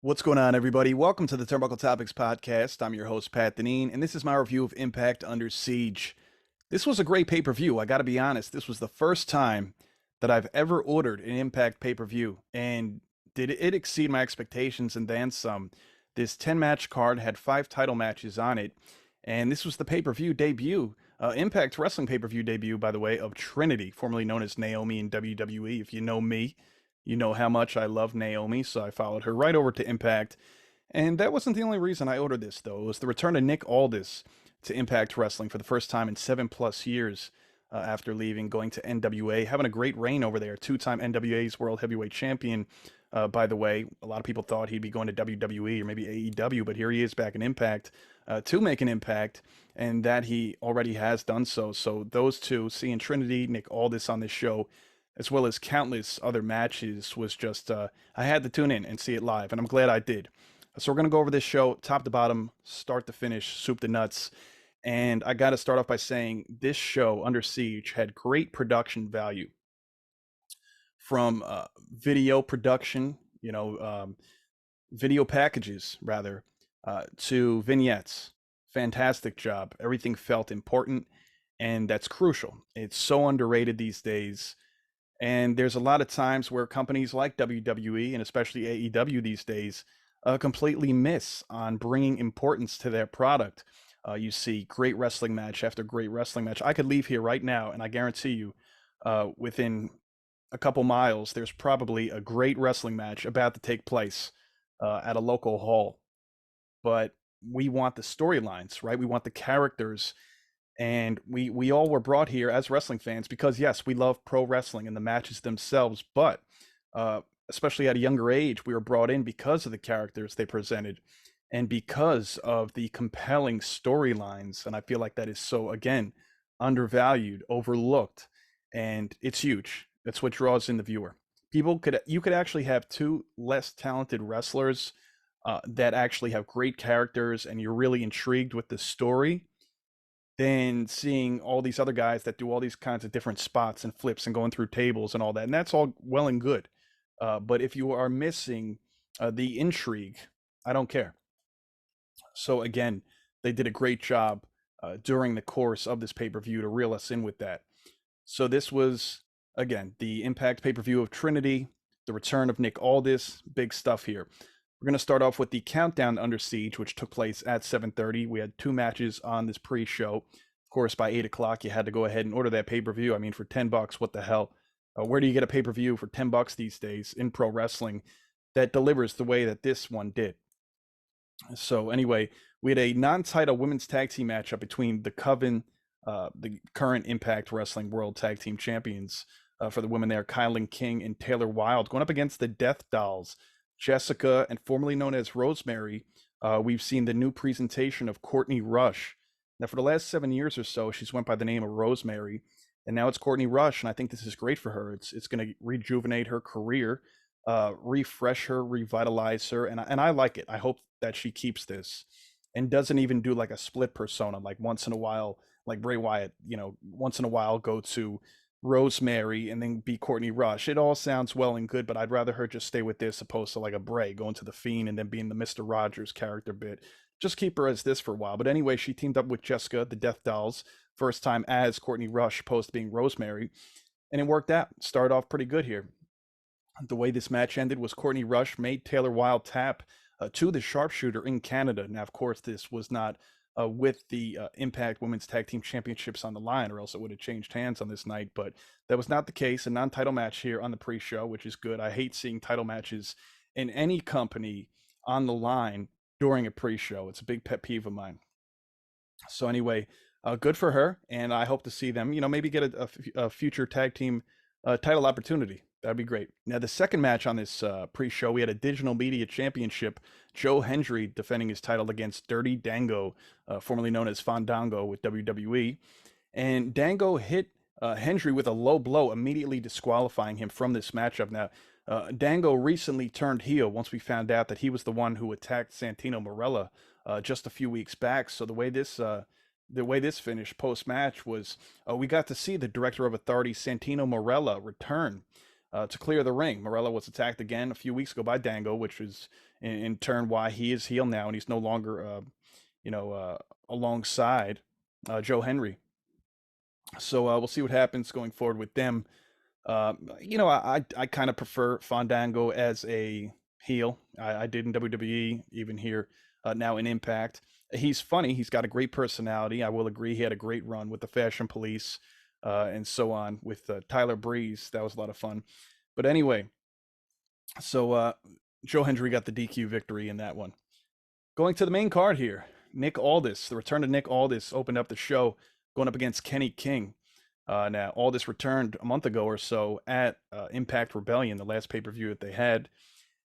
What's going on, everybody? Welcome to the Turnbuckle Topics podcast. I'm your host, Pat Deneen, and this is my review of Impact Under Siege. This was a great pay-per-view. I got to be honest, this was the first time that I've ever ordered an Impact pay-per-view, and did it exceed my expectations and then some. This 10-match card had 5 title matches on it, and this was the pay-per-view debut, Impact Wrestling pay-per-view debut, by the way, of Trinity, formerly known as Naomi in WWE. If you know me, you know how much I love Naomi, so I followed her right over to Impact. And that wasn't the only reason I ordered this, though. It was the return of Nick Aldis to Impact Wrestling for the first time in 7+ years after leaving, going to NWA, having a great reign over there. Two-time NWA's World Heavyweight Champion, by the way. A lot of people thought he'd be going to WWE or maybe AEW, but here he is back in Impact to make an impact, and that he already has done so. So those two, seeing Trinity, Nick Aldis on this show, as well as countless other matches, was just I had to tune in and see it live, and I'm glad I did. So we're gonna go over this show top to bottom, start to finish, soup to nuts. And I got to start off by saying this show, Under Siege, had great production value from video production, video packages rather, to vignettes. Fantastic job. Everything felt important, and that's crucial. It's so underrated these days. And there's a lot of times where companies like WWE and especially AEW these days completely miss on bringing importance to their product. You see great wrestling match after great wrestling match. I could leave here right now, and I guarantee you, within a couple miles, there's probably a great wrestling match about to take place at a local hall. But we want the storylines, right? We want the characters, and we all were brought here as wrestling fans because yes, we love pro wrestling and the matches themselves, but uh, especially at a younger age, we were brought in because of the characters they presented and because of the compelling storylines. And I feel like that is so, again, undervalued, overlooked, and it's huge. That's what draws in the viewer. You could actually have two less talented wrestlers that actually have great characters, and you're really intrigued with the story than seeing all these other guys that do all these kinds of different spots and flips and going through tables and all that. And that's all well and good. But if you are missing the intrigue, I don't care. So again, they did a great job during the course of this pay-per-view to reel us in with that. So this was, again, the Impact pay-per-view of Trinity, the return of Nick Aldis, big stuff here. We're going to start off with the countdown to Under Siege, which took place at 7:30. We had 2 matches on this pre-show. Of course, by 8 o'clock, you had to go ahead and order that pay-per-view. I mean, for $10, what the hell? Where do you get a pay-per-view for $10 these days in pro wrestling that delivers the way that this one did? So anyway, we had a non-title women's tag team matchup between the Coven, the current Impact Wrestling World Tag Team Champions for the women there, Kylan King and Taylor Wilde, going up against the Death Dolls, Jessica, and formerly known as Rosemary. We've seen the new presentation of Courtney Rush. Now, for the last 7 years or so, she's went by the name of Rosemary, and now it's Courtney Rush, and I think this is great for her. It's going to rejuvenate her career, refresh her, revitalize her, and I like it. I hope that she keeps this and doesn't even do like a split persona, like once in a while, like Bray Wyatt, once in a while go to Rosemary and then be Courtney Rush. It all sounds well and good, but I'd rather her just stay with this opposed to like a Bray going to the Fiend and then being the Mr. Rogers character bit. Just keep her as this for a while. But anyway, she teamed up with Jessica, the Death Dolls, first time as Courtney Rush, opposed to being Rosemary, and it worked out. Started off pretty good here. The way this match ended was Courtney Rush made Taylor Wilde tap to the sharpshooter in Canada. Now, of course, this was not with the Impact Women's Tag Team Championships on the line, or else it would have changed hands on this night. But that was not the case. A non-title match here on the pre-show, which is good. I hate seeing title matches in any company on the line during a pre-show. It's a big pet peeve of mine. So anyway, good for her, and I hope to see them, maybe get a future tag team title opportunity. That'd be great. Now, the second match on this pre-show, we had a Digital Media Championship. Joe Hendry defending his title against Dirty Dango, formerly known as Fandango with WWE. And Dango hit Hendry with a low blow, immediately disqualifying him from this matchup. Now, Dango recently turned heel once we found out that he was the one who attacked Santino Marella just a few weeks back. So the way this finished post match was we got to see the Director of Authority Santino Marella return to clear the ring. Marella was attacked again a few weeks ago by Dango, which was in turn why he is heel now and he's no longer, you know, alongside Joe Henry. So we'll see what happens going forward with them. I kind of prefer Fandango as a heel. I did in WWE, even here now in Impact. He's funny. He's got a great personality. I will agree. He had a great run with the Fashion Police and so on with Tyler Breeze. That was a lot of fun. But anyway, so Joe Hendry got the DQ victory in that one. Going to the main card here, Nick Aldis. The return of Nick Aldis opened up the show, going up against Kenny King. Now, Aldis returned a month ago or so at Impact Rebellion, the last pay-per-view that they had.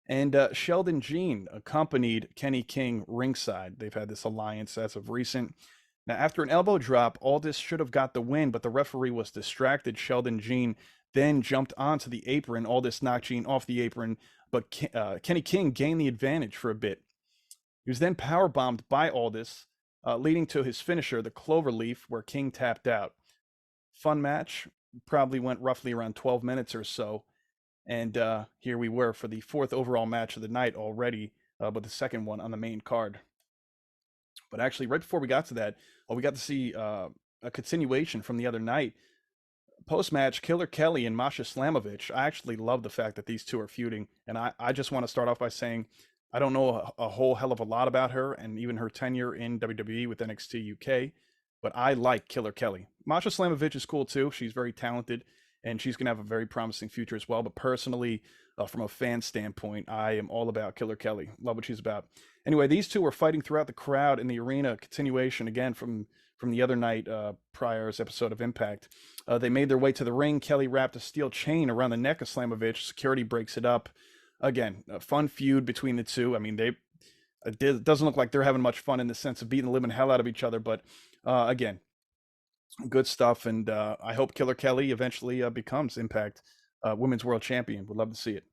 And Sheldon Jean accompanied Kenny King ringside. They've had this alliance as of recent. Now, after an elbow drop, Aldis should have got the win, but the referee was distracted. Sheldon Jean then jumped onto the apron. Aldis knocked Jean off the apron, but Kenny King gained the advantage for a bit. He was then powerbombed by Aldis, leading to his finisher, the Cloverleaf, where King tapped out. Fun match. Probably went roughly around 12 minutes or so. And here we were for the fourth overall match of the night already, but the second one on the main card. But actually, right before we got to that, we got to see a continuation from the other night. Post-match, Killer Kelly and Masha Slamovich. I actually love the fact that these two are feuding. And I just want to start off by saying I don't know a whole hell of a lot about her and even her tenure in WWE with NXT UK, but I like Killer Kelly. Masha Slamovich is cool too. She's very talented and she's going to have a very promising future as well. But personally, from a fan standpoint, I am all about Killer Kelly. Love what she's about. Anyway, these two were fighting throughout the crowd in the arena. Continuation again from the other night, prior's episode of Impact. They made their way to the ring. Kelly wrapped a steel chain around the neck of Slamovich. Security breaks it up. Again, a fun feud between the two. I mean, it doesn't look like they're having much fun in the sense of beating the living hell out of each other. But again, good stuff. And I hope Killer Kelly eventually becomes Impact Women's World Champion. Would love to see it.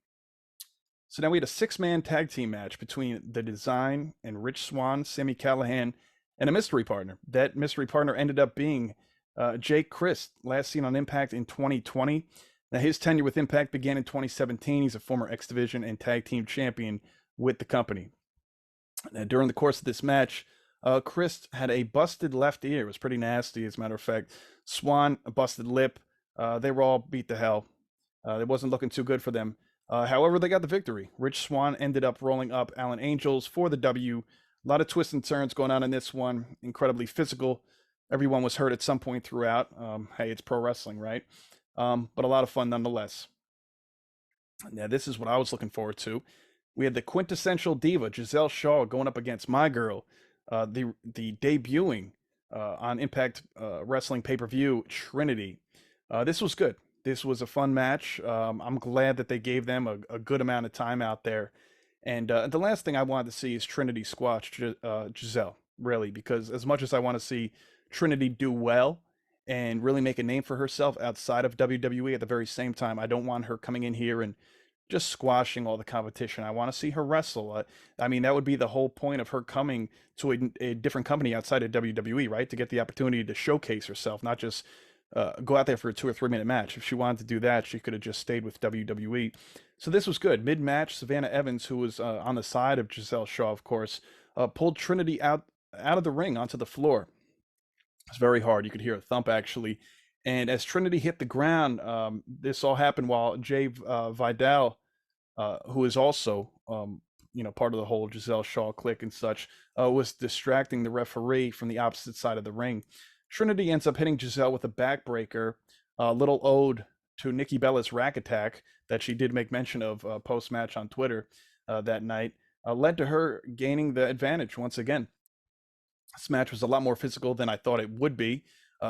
So now we had a 6-man tag team match between The Design and Rich Swann, Sami Callihan, and a mystery partner. That mystery partner ended up being Jake Crist, last seen on Impact in 2020. Now, his tenure with Impact began in 2017. He's a former X Division and tag team champion with the company. Now, during the course of this match, Crist had a busted left ear. It was pretty nasty, as a matter of fact. Swann, a busted lip. They were all beat to hell. It wasn't looking too good for them. However, they got the victory. Rich Swann ended up rolling up Alan Angels for the W. A lot of twists and turns going on in this one. Incredibly physical. Everyone was hurt at some point throughout. Hey, it's pro wrestling, right? But a lot of fun nonetheless. Now, this is what I was looking forward to. We had the quintessential diva, Giselle Shaw, going up against my girl, the debuting on Impact Wrestling pay-per-view, Trinity. This was good. This was a fun match. I'm glad that they gave them a good amount of time out there. And the last thing I wanted to see is Trinity squash Giselle, really, because as much as I want to see Trinity do well and really make a name for herself outside of WWE, at the very same time, I don't want her coming in here and just squashing all the competition. I want to see her wrestle. I mean, that would be the whole point of her coming to a different company outside of WWE, right? To get the opportunity to showcase herself, not just go out there for a 2 or 3 minute match. If she wanted to do that, she could have just stayed with WWE. So this was good. Mid-match, Savannah Evans, who was on the side of Giselle Shaw, of course, pulled Trinity out of the ring onto the floor. It's very hard. You could hear a thump, actually. And as Trinity hit the ground, this all happened while Jay Vidal, who is also, part of the whole Giselle Shaw clique and such, was distracting the referee from the opposite side of the ring. Trinity ends up hitting Giselle with a backbreaker, a little ode to Nikki Bella's rack attack that she did make mention of post-match on Twitter that night, led to her gaining the advantage once again. This match was a lot more physical than I thought it would be.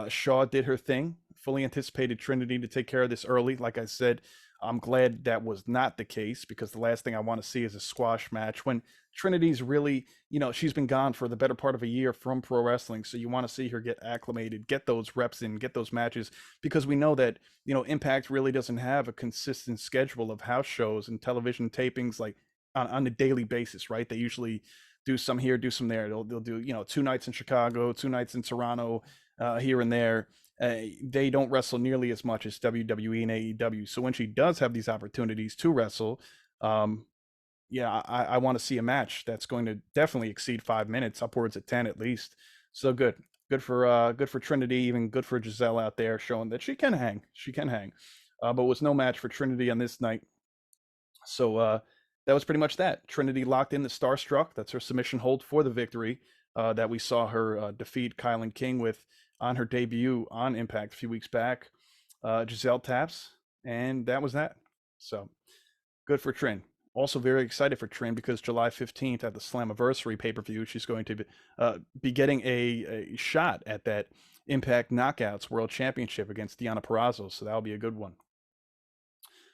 Shaw did her thing, fully anticipated Trinity to take care of this early. Like I said, I'm glad that was not the case, because the last thing I want to see is a squash match when Trinity's really, she's been gone for the better part of a year from pro wrestling. So you want to see her get acclimated, get those reps in, get those matches, because we know that, Impact really doesn't have a consistent schedule of house shows and television tapings like on a daily basis, right? They usually do some here, do some there. They'll do, 2 nights in Chicago, 2 nights in Toronto, here and there. They don't wrestle nearly as much as WWE and AEW. So when she does have these opportunities to wrestle, yeah, I want to see a match that's going to definitely exceed 5 minutes, upwards of 10 at least. So good, good for Trinity, even good for Giselle out there, showing that she can hang, she can hang. But was no match for Trinity on this night. So that was pretty much that. Trinity locked in the Starstruck. That's her submission hold for the victory that we saw her defeat Kylan King with on her debut on Impact a few weeks back. Giselle taps, and that was that. So good for Trin. Also very excited for Trin because July 15th at the Slammiversary pay-per-view, she's going to be getting a shot at that Impact Knockouts World Championship against Deonna Purrazzo. So that'll be a good one.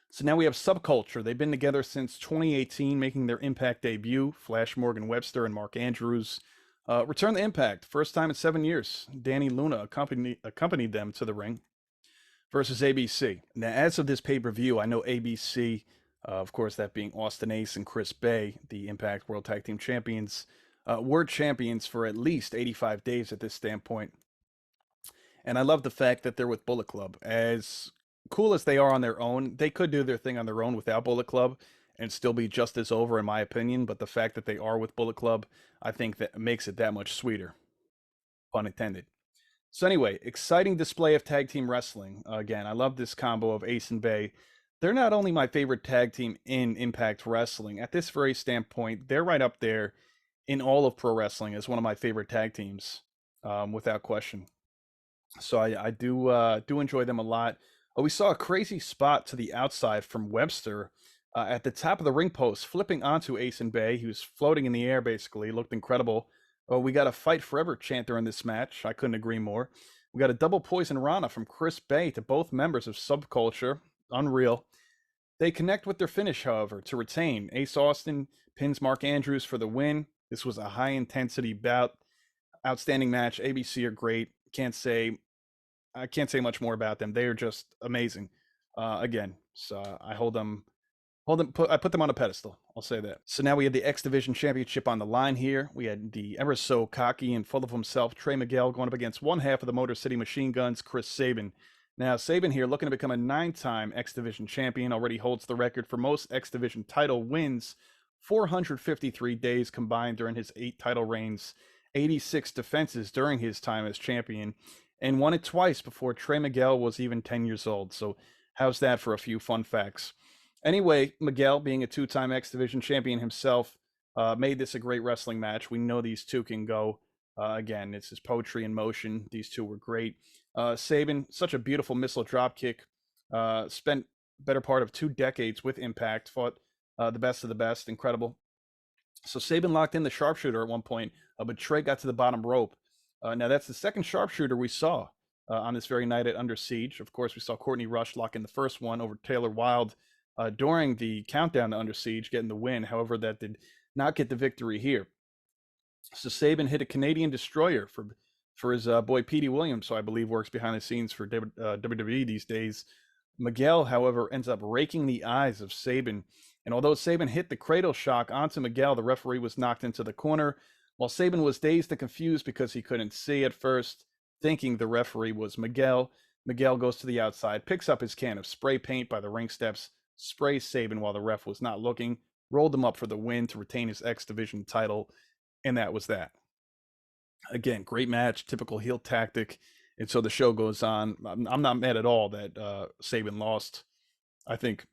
So now we have Subculture. They've been together since 2018, making their Impact debut. Flash Morgan Webster and Mark Andrews return to Impact, first time in 7 years. Danny Luna accompanied them to the ring versus ABC. Now, as of this pay-per-view, I know ABC, of course, that being Austin Ace and Chris Bay, the Impact World Tag Team Champions, were champions for at least 85 days at this standpoint. And I love the fact that they're with Bullet Club. As cool as they are on their own, they could do their thing on their own without Bullet Club and still be just as over, in my opinion. But the fact that they are with Bullet Club, I think that makes it that much sweeter. Pun intended. So anyway, exciting display of tag team wrestling. Again, I love this combo of Ace and Bay. They're not only my favorite tag team in Impact Wrestling, at this very standpoint, they're right up there in all of pro wrestling as one of my favorite tag teams, without question. So I do enjoy them a lot. We saw a crazy spot to the outside from Webster at the top of the ring post, flipping onto Ace and Bay. He was floating in the air, basically. Looked incredible. We got a fight forever chant during this match. I couldn't agree more. We got a double poison Rana from Chris Bay to both members of Subculture. Unreal. They connect with their finish, however, to retain. Ace Austin pins Mark Andrews for the win. This was a high intensity bout. Outstanding match. ABC are great. I can't say much more about them. They are just amazing. Again, so I I put them on a pedestal. I'll say that. So now we have the X Division Championship on the line here. We had the ever so cocky and full of himself Trey Miguel going up against one half of the Motor City Machine Guns, Chris Sabin. Now, Sabin here looking to become a 9-time X Division champion, already holds the record for most X Division title wins, 453 days combined during his 8 title reigns, 86 defenses during his time as champion, and won it twice before Trey Miguel was even 10 years old. So how's that for a few fun facts? Anyway, Miguel, being a 2-time X Division champion himself, made this a great wrestling match. We know these two can go. Again, it's his poetry in motion. These two were great. Sabin, such a beautiful missile drop kick. Spent better part of 2 decades with Impact. Fought the best of the best. Incredible. So Sabin locked in the sharpshooter at one point, but Trey got to the bottom rope. Now that's the second sharpshooter we saw on this very night at Under Siege. Of course, we saw Courtney Rush lock in the first one over Taylor Wilde during the countdown to Under Siege, getting the win. However, that did not get the victory here. So Sabin hit a Canadian Destroyer for his boy Petey Williams, who I believe works behind the scenes for WWE these days. Miguel, however, ends up raking the eyes of Sabin. And although Sabin hit the cradle shock onto Miguel, the referee was knocked into the corner. While Sabin was dazed and confused because he couldn't see at first, thinking the referee was Miguel, Miguel goes to the outside, picks up his can of spray paint by the ring steps, sprays Sabin while the ref was not looking, rolled him up for the win to retain his X Division title, and that was that. Again, great match, typical heel tactic. And so the show goes on. I'm not mad at all that Sabin lost. I think,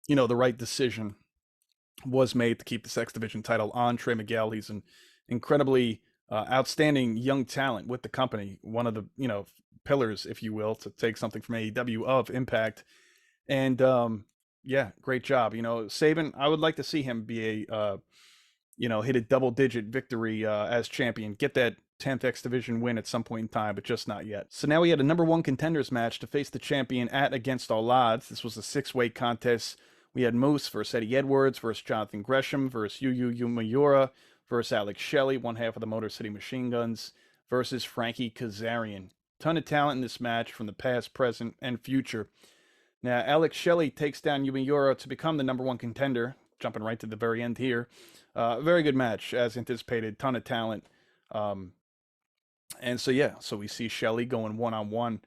the right decision was made to keep the X Division title on Trey Miguel. He's an incredibly outstanding young talent with the company. One of the, pillars, if you will, to take something from AEW of Impact. And yeah, great job. Sabin, I would like to see him be hit a double-digit victory as champion, get that 10th X Division win at some point in time, but just not yet. So now we had a number 1 contenders match to face the champion at Against All Odds. This was a 6-way contest. We had Moose versus Eddie Edwards versus Jonathan Gresham versus Yu Mayura versus Alex Shelley, one half of the Motor City Machine Guns, versus Frankie Kazarian. Ton of talent in this match from the past, present, and future. Now, Alex Shelley takes down Yu to become the number 1 contender, jumping right to the very end here. Very good match, as anticipated. Ton of talent. And so we see Shelley going one-on-one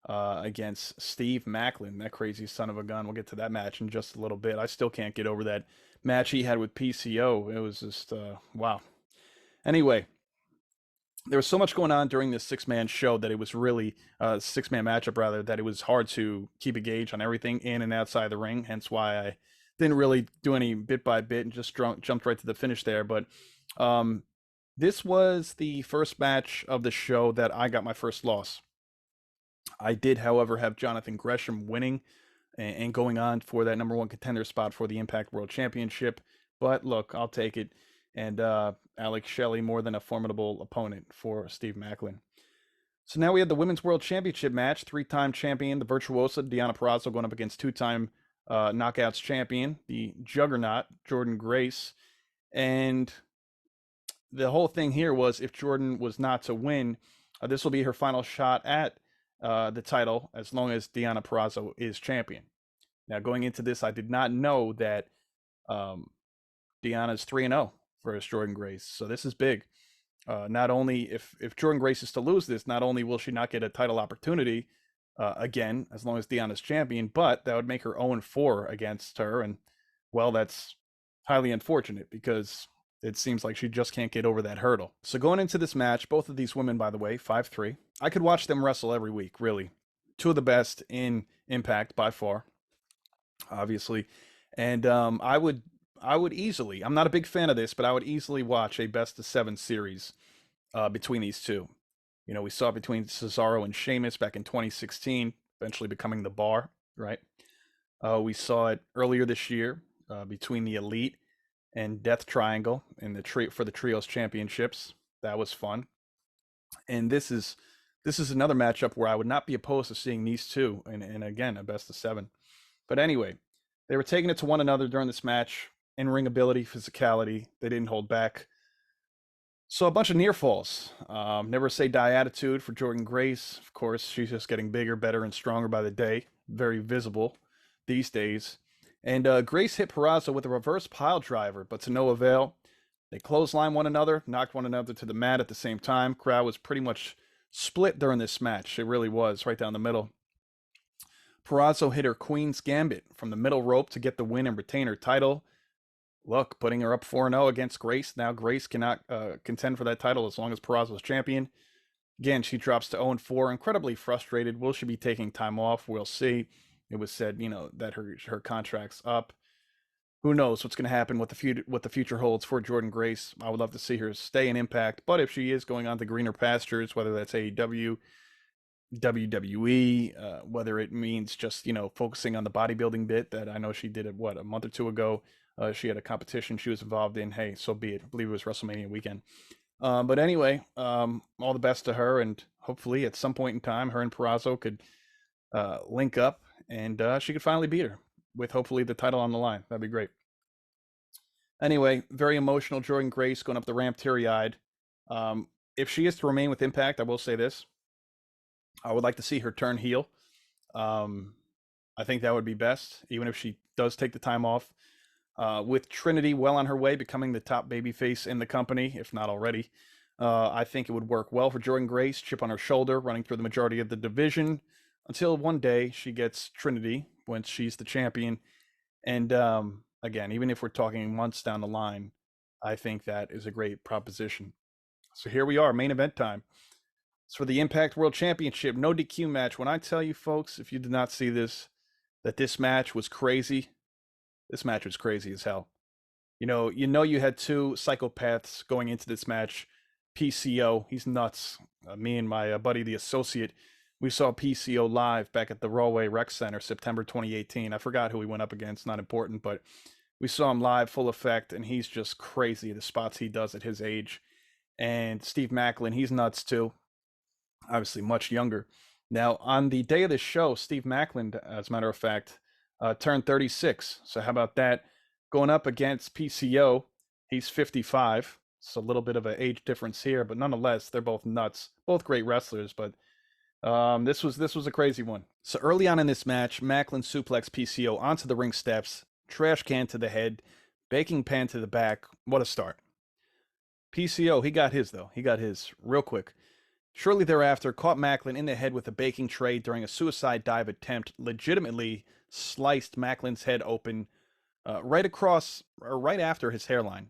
against Steve Macklin, that crazy son of a gun. We'll get to that match in just a little bit. I still can't get over that match he had with PCO. It was just wow. Anyway, there was so much going on during this six-man show that it was really six-man matchup rather, that it was hard to keep a gauge on everything in and outside the ring. Hence why I didn't really do any bit by bit and just jumped right to the finish there. But um, this was the first match of the show that I got my first loss. I did, however, have Jonathan Gresham winning and going on for that number one contender spot for the Impact World Championship. But look, I'll take it. And Alex Shelley, more than a formidable opponent for Steve Maclin. So now we have the Women's World Championship match. Three-time champion, the Virtuosa, Deonna Purrazzo, going up against two-time Knockouts champion, the Juggernaut, Jordynne Grace. And the whole thing here was, if Jordynne was not to win, this will be her final shot at the title as long as Deonna Purrazzo is champion. Now, going into this, I did not know that Deonna's 3-0 versus Jordynne Grace. So this is big. Not only if Jordynne Grace is to lose this, not only will she not get a title opportunity again, as long as Deonna's champion, but that would make her 0-4 against her. And, well, that's highly unfortunate because it seems like she just can't get over that hurdle. So going into this match, both of these women, by the way, 5'3", I could watch them wrestle every week, really. Two of the best in Impact by far, obviously. And I would easily, I'm not a big fan of this, but I would easily watch a best of 7 series between these two. You know, we saw it between Cesaro and Sheamus back in 2016, eventually becoming the Bar, right? We saw it earlier this year between the Elite and Death Triangle in the for the Trios Championships. That was fun. And this is another matchup where I would not be opposed to seeing these two, and again, a best of 7. But anyway, they were taking it to one another during this match. In-ring ability, physicality, they didn't hold back. So a bunch of near falls. Never say die attitude for Jordynne Grace. Of course, she's just getting bigger, better, and stronger by the day. Very visible these days. And Grace hit Purrazzo with a reverse pile driver, but to no avail. They clotheslined one another, knocked one another to the mat at the same time. Crowd was pretty much split during this match. It really was, right down the middle. Purrazzo hit her Queen's Gambit from the middle rope to get the win and retain her title. Look, putting her up 4-0 against Grace. Now Grace cannot contend for that title as long as Purrazzo is champion. Again, she drops to 0-4, incredibly frustrated. Will she be taking time off? We'll see. It was said, you know, that her contract's up. Who knows what's going to happen, what the future holds for Jordynne Grace. I would love to see her stay in Impact, but if she is going on to greener pastures, whether that's AEW, WWE, whether it means just, you know, focusing on the bodybuilding bit that I know she did a month or two ago. She had a competition she was involved in. Hey, so be it. I believe it was WrestleMania weekend. But anyway, all the best to her, and hopefully at some point in time, her and Purrazzo could link up, and she could finally beat her with hopefully the title on the line. That'd be great. Anyway, very emotional Jordynne Grace going up the ramp teary-eyed. If she is to remain with Impact, I will say this. I would like to see her turn heel. I think that would be best, even if she does take the time off. With Trinity well on her way, becoming the top babyface in the company, if not already, I think it would work well for Jordynne Grace, chip on her shoulder, running through the majority of the division, until one day she gets Trinity when she's the champion. And again, even if we're talking months down the line, I think that is a great proposition. So here we are, main event time. It's for the Impact World Championship, no DQ match. When I tell you folks, if you did not see this, that this match was crazy, this match was crazy as hell. You know, you had two psychopaths going into this match. PCO, he's nuts. Me and my buddy, the Associate, we saw PCO live back at the Rawway Rec Center, September 2018. I forgot who he went up against, not important, but we saw him live, full effect, and he's just crazy, the spots he does at his age. And Steve Maclin, he's nuts too. Obviously much younger. Now, on the day of the show, Steve Maclin, as a matter of fact, turned 36. So how about that? Going up against PCO, he's 55. It's a little bit of an age difference here, but nonetheless, they're both nuts. Both great wrestlers, but this was a crazy one. So early on in this match, Maclin suplexed PCO onto the ring steps, trash can to the head, baking pan to the back. What a start. PCO, he got his, though. He got his real quick. Shortly thereafter, caught Maclin in the head with a baking tray during a suicide dive attempt, legitimately sliced Macklin's head open. right across or right after his hairline.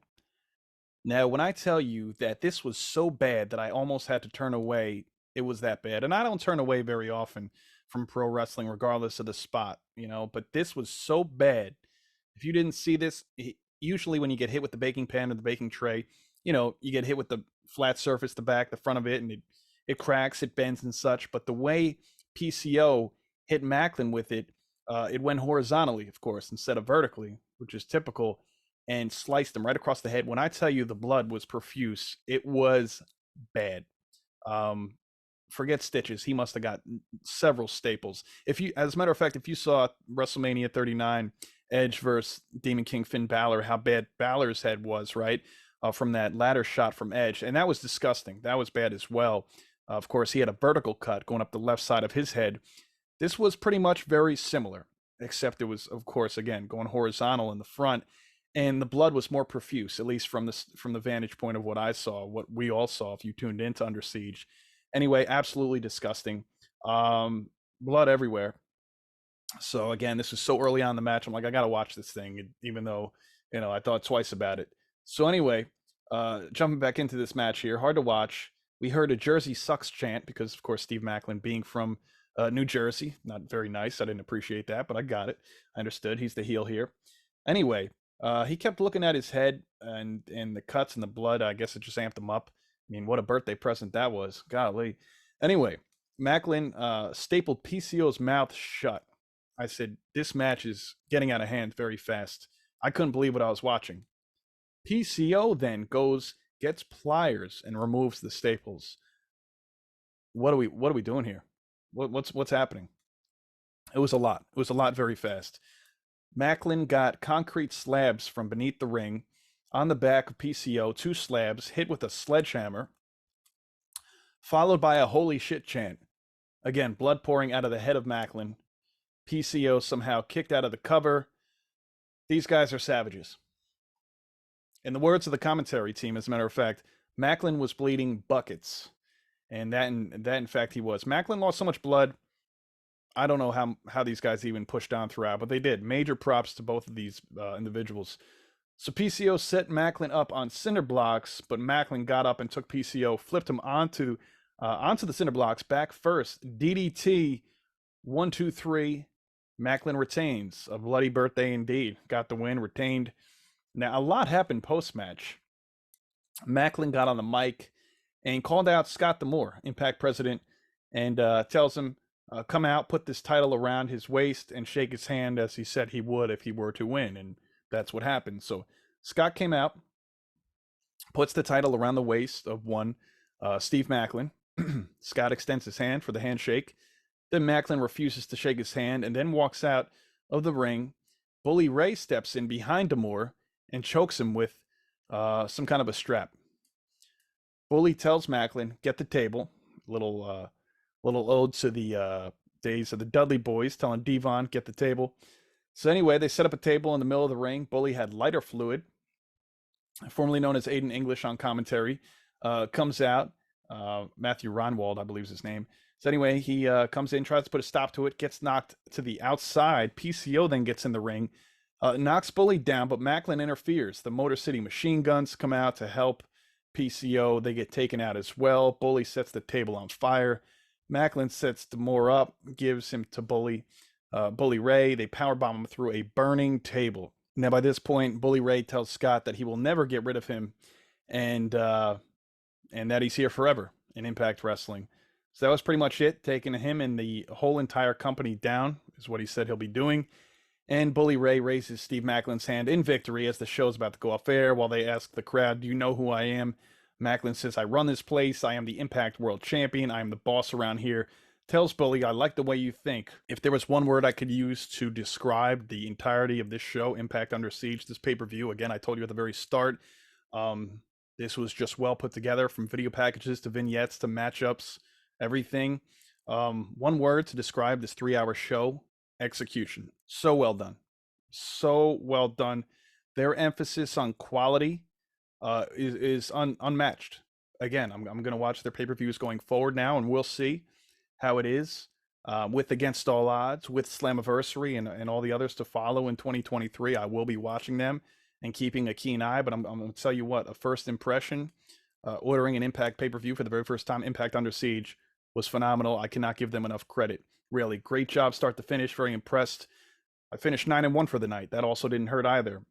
Now, when I tell you that this was so bad that I almost had to turn away, it was that bad. And I don't turn away very often from pro wrestling, regardless of the spot, but this was so bad. If you didn't see this, usually when you get hit with the baking pan or the baking tray, you get hit with the flat surface, the back, the front of it, and it cracks, it bends and such. But the way PCO hit Macklin with it, it went horizontally, of course, instead of vertically, which is typical, and sliced him right across the head. When I tell you the blood was profuse, it was bad. Um, Forget stitches. He must have got several staples. If you, as a matter of fact, if you saw WrestleMania 39, Edge versus Demon King Finn Balor, how bad Balor's head was, right? From that ladder shot from Edge. And that was disgusting. That was bad as well. Of course, he had a vertical cut going up the left side of his head. This was pretty much very similar, except it was, of course, again, going horizontal in the front. And the blood was more profuse, at least from the vantage point of what I saw, what we all saw if you tuned into Under Siege. Anyway, absolutely disgusting. Blood everywhere. So again, this was so early on in the match. I'm like, I gotta watch this thing, even though I thought twice about it. So anyway, jumping back into this match here, hard to watch. We heard a Jersey sucks chant because, of course, Steve Macklin being from New Jersey, not very nice. I didn't appreciate that, but I got it. I understood. He's the heel here. Anyway, he kept looking at his head and the cuts and the blood. I guess it just amped him up. I mean, what a birthday present that was. Golly. Anyway, Macklin stapled PCO's mouth shut. I said, this match is getting out of hand very fast. I couldn't believe what I was watching. PCO then goes, gets pliers, and removes the staples. What are we doing here? What's happening? It was a lot. It was a lot very fast. Macklin got concrete slabs from beneath the ring on the back of PCO, 2 slabs hit with a sledgehammer, followed by a holy shit chant. Again, blood pouring out of the head of Macklin. PCO somehow kicked out of the cover. These guys are savages. In the words of the commentary team, as a matter of fact, Macklin was bleeding buckets. And that in fact he was. Macklin lost so much blood. I don't know how these guys even pushed on throughout, but they did. Major props to both of these individuals. So PCO set Macklin up on cinder blocks, but Macklin got up and took PCO, flipped him onto the cinder blocks, back first. DDT, 1, 2, 3. Macklin retains. A bloody birthday indeed. Got the win, retained. Now, a lot happened post-match. Macklin got on the mic and called out Scott D'Amore, Impact president, and tells him, come out, put this title around his waist, and shake his hand as he said he would if he were to win. And that's what happened. So Scott came out, puts the title around the waist of one Steve Macklin. Scott extends his hand for the handshake. Then Macklin refuses to shake his hand and then walks out of the ring. Bully Ray steps in behind D'Amore and chokes him with some kind of a strap. Bully tells Macklin, get the table. Little ode to the days of the Dudley Boys, telling Devon, get the table. So anyway, they set up a table in the middle of the ring. Bully had lighter fluid, formerly known as Aiden English on commentary, comes out. Matthew Ronwald, I believe is his name. So anyway, he comes in, tries to put a stop to it, gets knocked to the outside. PCO then gets in the ring, knocks Bully down, but Macklin interferes. The Motor City Machine Guns come out to help PCO. They get taken out as well. Bully sets the table on fire. Macklin sets D'Amore up, gives him to Bully Ray. They powerbomb him through a burning table. Now, by this point, Bully Ray tells Scott that he will never get rid of him, and that he's here forever in Impact Wrestling. So that was pretty much it, taking him and the whole entire company down, is what he said he'll be doing. And Bully Ray raises Steve Macklin's hand in victory as the show's about to go off air. While they ask the crowd, do you know who I am? Macklin says, I run this place. I am the Impact World Champion. I am the boss around here. Tells Bully, I like the way you think. If there was one word I could use to describe the entirety of this show, Impact Under Siege, this pay-per-view, again, I told you at the very start, this was just well put together, from video packages to vignettes to matchups, everything. One word to describe this 3-hour show: execution. So well done. So well done. Their emphasis on quality is unmatched. Again, I'm going to watch their pay-per-views going forward now, and we'll see how it is. with Against All Odds, with Slammiversary, and all the others to follow in 2023. I will be watching them and keeping a keen eye. But I'm going to tell you what, a first impression, ordering an Impact pay-per-view for the very first time, Impact Under Siege, was phenomenal. I cannot give them enough credit. Really, great job start to finish. Very impressed. I finished 9-1 for the night. That also didn't hurt either.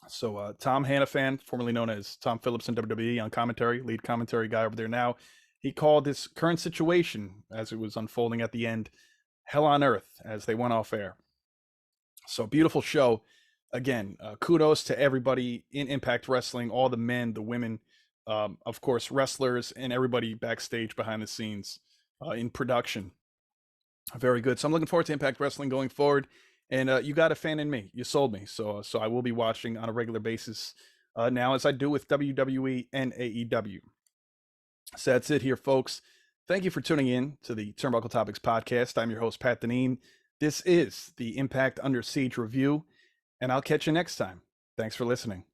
So Tom Hannafan, formerly known as Tom Phillips in WWE on commentary, lead commentary guy over there now, he called this current situation as it was unfolding at the end, hell on earth as they went off air. So beautiful show. Again, kudos to everybody in Impact Wrestling, all the men, the women, of course, wrestlers, and everybody backstage behind the scenes in production. Very good. So I'm looking forward to Impact Wrestling going forward. And you got a fan in me. You sold me. So I will be watching on a regular basis now, as I do with WWE and AEW. So that's it here, folks. Thank you for tuning in to the Turnbuckle Topics podcast. I'm your host, Pat Deneen. This is the Impact Under Siege review, and I'll catch you next time. Thanks for listening.